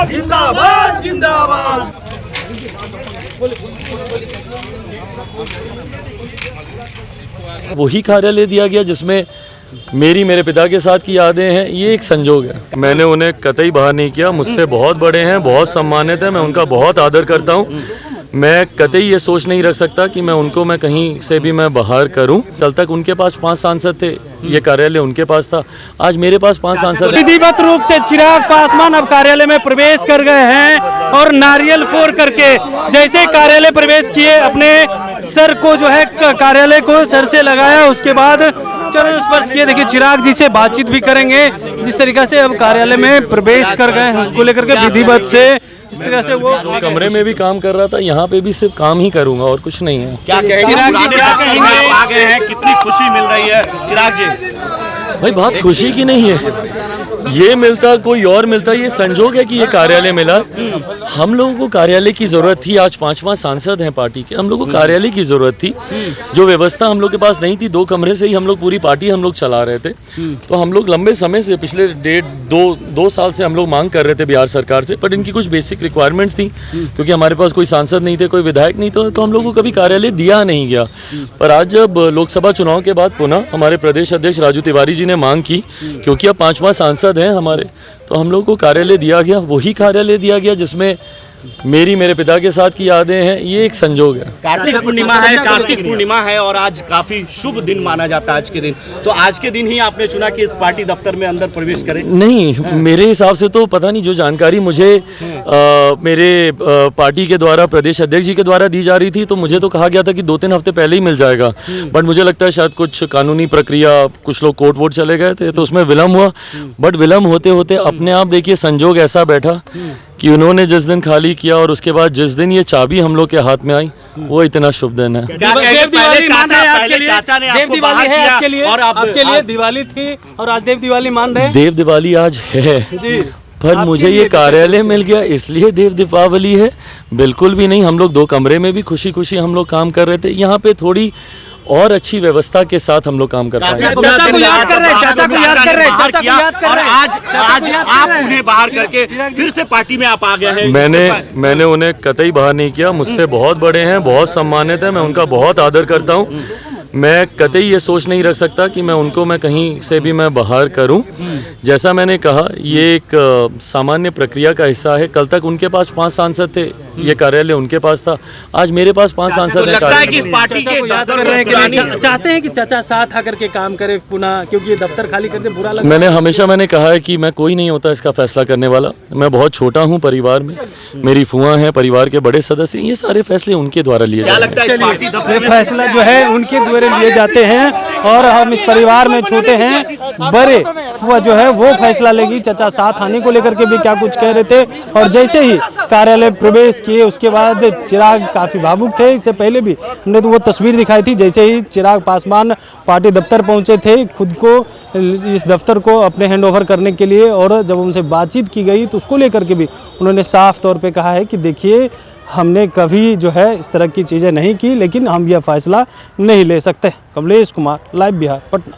जिंदाबाद जिंदाबाद। वही कार्यालय दिया गया जिसमें मेरे पिता के साथ की यादें हैं। ये एक संजोग है। मैंने उन्हें कतई बाहर नहीं किया। मुझसे बहुत बड़े हैं, बहुत सम्मानित हैं, मैं उनका बहुत आदर करता हूँ। मैं कतई ये सोच नहीं रख सकता कि मैं कहीं से भी मैं बाहर करूं। कल तक उनके पास 5 सांसद थे, ये कार्यालय उनके पास था, आज मेरे पास 5 सांसद हैं। विधिवत रूप से चिराग पासवान अब कार्यालय में प्रवेश कर गए हैं और नारियल फोड़ करके जैसे कार्यालय प्रवेश किए, अपने सर को जो है कार्यालय को सर से लगाया, उसके बाद चरण स्पर्श किए। देखिए चिराग जी से बातचीत भी करेंगे। जिस तरीके से अब कार्यालय में प्रवेश कर गए हैं उसको लेकर के विधिवत से जिस तरह से वो कमरे में भी काम कर रहा था, यहाँ पे भी सिर्फ काम ही करूंगा और कुछ नहीं है। क्या कहेंगे? आ गए हैं, कितनी खुशी मिल रही है चिराग जी? भाई बहुत खुशी की नहीं है, ये मिलता कोई और मिलता, ये संजोग है कि ये कार्यालय मिला। हम लोगों को कार्यालय की जरूरत थी। आज 5 पार्षद हैं पार्टी के, हम लोग को कार्यालय की जरूरत थी। जो व्यवस्था हम लोग के पास नहीं थी, 2 कमरे से ही हम लोग पूरी पार्टी हम लोग चला रहे थे। तो हम लोग लंबे समय से, पिछले 1.5-2 साल से हम लोग मांग कर रहे थे बिहार सरकार से, बट इनकी कुछ बेसिक रिक्वायरमेंट्स थी, क्योंकि हमारे पास कोई सांसद नहीं थे, कोई विधायक नहीं था, तो हम लोग को कभी कार्यालय दिया नहीं गया। पर आज जब लोकसभा चुनाव के बाद पुनः हमारे प्रदेश अध्यक्ष राजू तिवारी जी ने मांग की, क्योंकि अब 5 सांसद हैं हमारे, तो हम लोग को कार्यालय दिया गया। वही कार्यालय दिया गया जिसमें मेरे पिता के साथ की यादें हैं। ये एक संजोग है। कार्तिक पूर्णिमा है और आज काफी शुभ दिन माना जाता है आज के दिन। तो आज के दिन ही आपने चुना कि इस पार्टी दफ्तर में अंदर प्रवेश करें? नहीं, मेरे हिसाब से तो पता नहीं, जो जानकारी मुझे मेरे पार्टी के द्वारा, प्रदेश अध्यक्ष जी के द्वारा दी जा रही थी, तो मुझे तो कहा गया था कि 2-3 हफ्ते पहले ही मिल जाएगा। बट मुझे लगता है शायद कुछ कानूनी प्रक्रिया, कुछ लोग कोर्ट वोट चले गए थे, तो उसमें विलम्ब हुआ। बट विलम्ब होते होते अपने आप देखिए संजोग ऐसा बैठा कि उन्होंने जिस दिन खाली किया और उसके बाद जिस दिन ये चाबी हम लोग के हाथ में आई, वो इतना शुभ दिन है। चाचा ने आपको बाहर किया और आपके लिए दिवाली थी और आज देव दिवाली मान रहे हैं। देव दिवाली आज है, पर मुझे ये कार्यालय मिल गया इसलिए देव दीपावली है? बिल्कुल भी नहीं। हम लोग 2 कमरे में भी खुशी खुशी हम लोग काम कर रहे थे। यहाँ पे थोड़ी और अच्छी व्यवस्था के साथ हम लोग काम कर पाएंगे। चाचा को याद कर रहे हैं और आज आप उन्हें बाहर करके फिर से पार्टी में आप आ गए हैं। मैंने उन्हें कतई बाहर नहीं किया। मुझसे बहुत बड़े हैं, बहुत सम्मानित हैं, मैं उनका बहुत आदर करता हूँ। मैं कतई ये सोच नहीं रख सकता कि मैं कहीं से भी मैं बाहर करूं। जैसा मैंने कहा, ये एक सामान्य प्रक्रिया का हिस्सा है। कल तक उनके पास 5 सांसद थे, ये कार्यालय उनके पास था, आज मेरे पास 5 सांसद हैं। लगता है कि इस पार्टी के चाहते हैं कि चाचा साथ आकर के काम करे पुनः, क्योंकि ये दफ्तर खाली करते बुरा लगता है। मैंने कहा है कि मैं कोई नहीं होता इसका फैसला करने वाला। मैं बहुत छोटा हूँ परिवार में, मेरी फुआ हैं, परिवार के बड़े सदस्य, ये सारे फैसले उनके द्वारा लिए जाते हैं। ये फैसला जो है उनके द्वारा लिए जाते हैं और हम इस परिवार में छोटे हैं, बड़े फुआ जो है वो फैसला लेगी। चाचा साथ आने को लेकर के भी क्या कुछ कह रहे थे, और जैसे ही कार्यालय प्रवेश किए उसके बाद चिराग काफी भावुक थे। इससे पहले भी हमने तो वो तस्वीर दिखाई थी, जैसे ही चिराग पासवान पार्टी दफ्तर पहुंचे थे, खुद को इस दफ्तर को अपने हैंडओवर करने के लिए, और जब उनसे बातचीत की गई तो उसको लेकर के भी उन्होंने साफ तौर पे कहा है कि देखिए हमने कभी जो है इस तरह की चीज़ें नहीं की, लेकिन हम यह फैसला नहीं ले सकते। कमलेश कुमार, लाइव बिहार, पटना।